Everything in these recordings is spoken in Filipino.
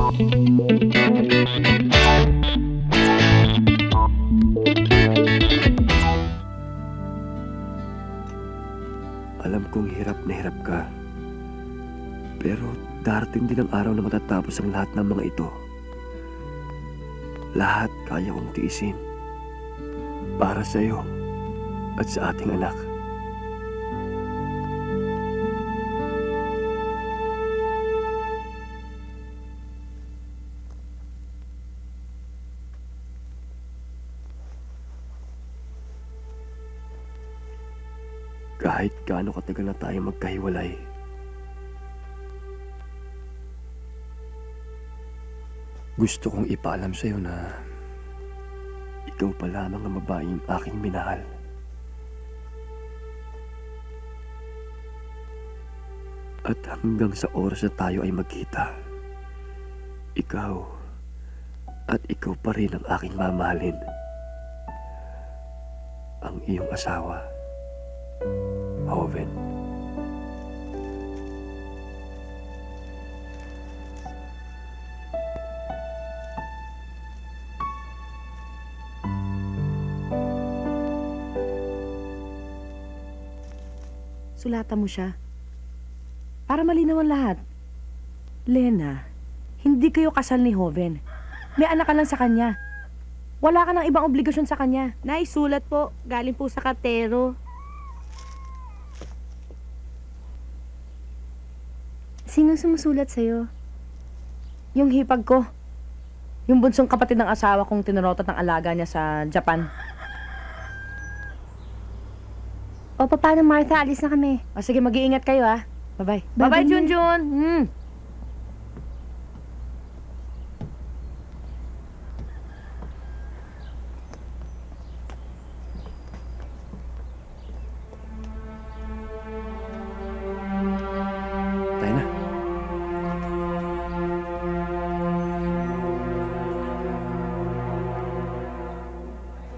Alam kong hirap na hirap ka. Pero darating din ang araw na matatapos ang lahat ng mga ito. Lahat kaya kong tiisin. Para sa iyo at sa ating anak. Kahit gaano katagal na tayo magkahiwalay, gusto kong ipaalam sa'yo na ikaw pa lamang ang babaeng aking minahal. At hanggang sa oras na tayo ay magkita, ikaw at ikaw pa rin ang aking mamahalin. Ang iyong asawa, Hoven. Sulatan mo siya. Para malinaw ang lahat. Lena, hindi kayo kasal ni Hoven. May anak ka lang sa kanya. Wala ka ng ibang obligasyon sa kanya. Naisulat po. Galing po sa katero. Sino sumusulat sa'yo? Yung hipag ko. Yung bunsong kapatid ng asawa kong tinurotot ng alaga niya sa Japan. O, paano Martha? Alis na kami. O sige, mag-iingat kayo ha. Bye-bye. Bye-bye, Bye-bye, Junjun. Tayo na.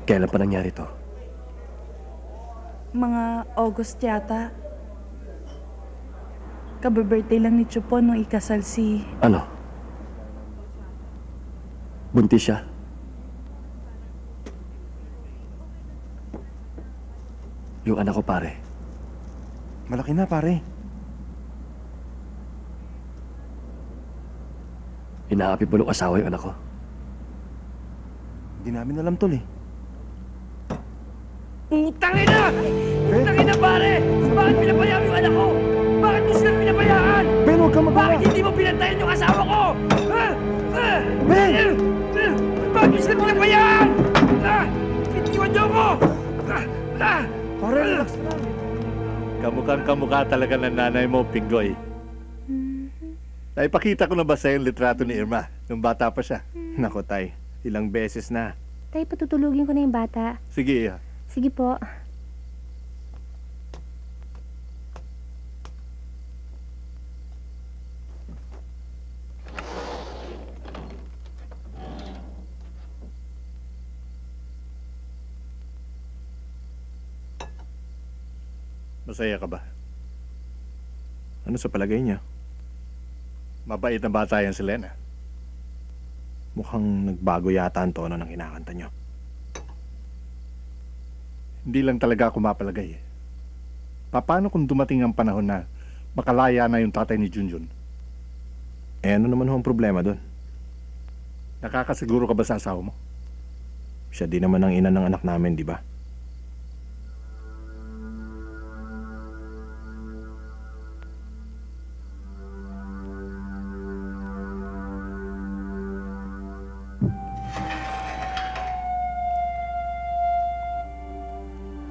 Kailan pa nangyari to? Mga August yata. Kabe-birthday lang ni Chupon nung ikasal si... Ano? Buntis siya? Yung anak ko, pare. Malaki na, pare. Inaapi po ng asawa yung anak ko. Hindi namin alam, tol eh. Putang ina! Putang ina, pare! Bakit pinabayaan yung anak ko? Bakit mo sila pinabayaan? Ben, huwag ka Bakit hindi mo pinantayan yung asawa ko? Ben! Bakit mo sila pinabayaan? Itiwan niyo ako! Pare, relax ka lang. Kamukhang kamukha talaga ng nanay mo, Pinggoy. Naipakita ko na ba sa'yo yung litrato ni Irma nung bata pa siya? Nako, tay. Ilang beses na. Tay, patutulugin ko na yung bata. Sige, Sige po. Masaya ka ba? Ano sa palagay niya? Mabait na bata yan si Lena. Mukhang nagbago yata ang tono ng kinakanta niyo. Hindi lang talaga ako mapalagay eh. Paano kung dumating ang panahon na makalaya na yung tatay ni Junjun? Eh, ano naman ho ang problema doon? Nakakasiguro ka ba sa asawa mo? Siya din naman ang ina ng anak namin, di ba?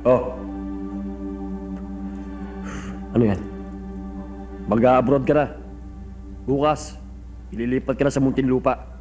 Oh. Ano yan? Mag-a-abroad ka na. Bukas, ililipat ka na sa Muntinlupa.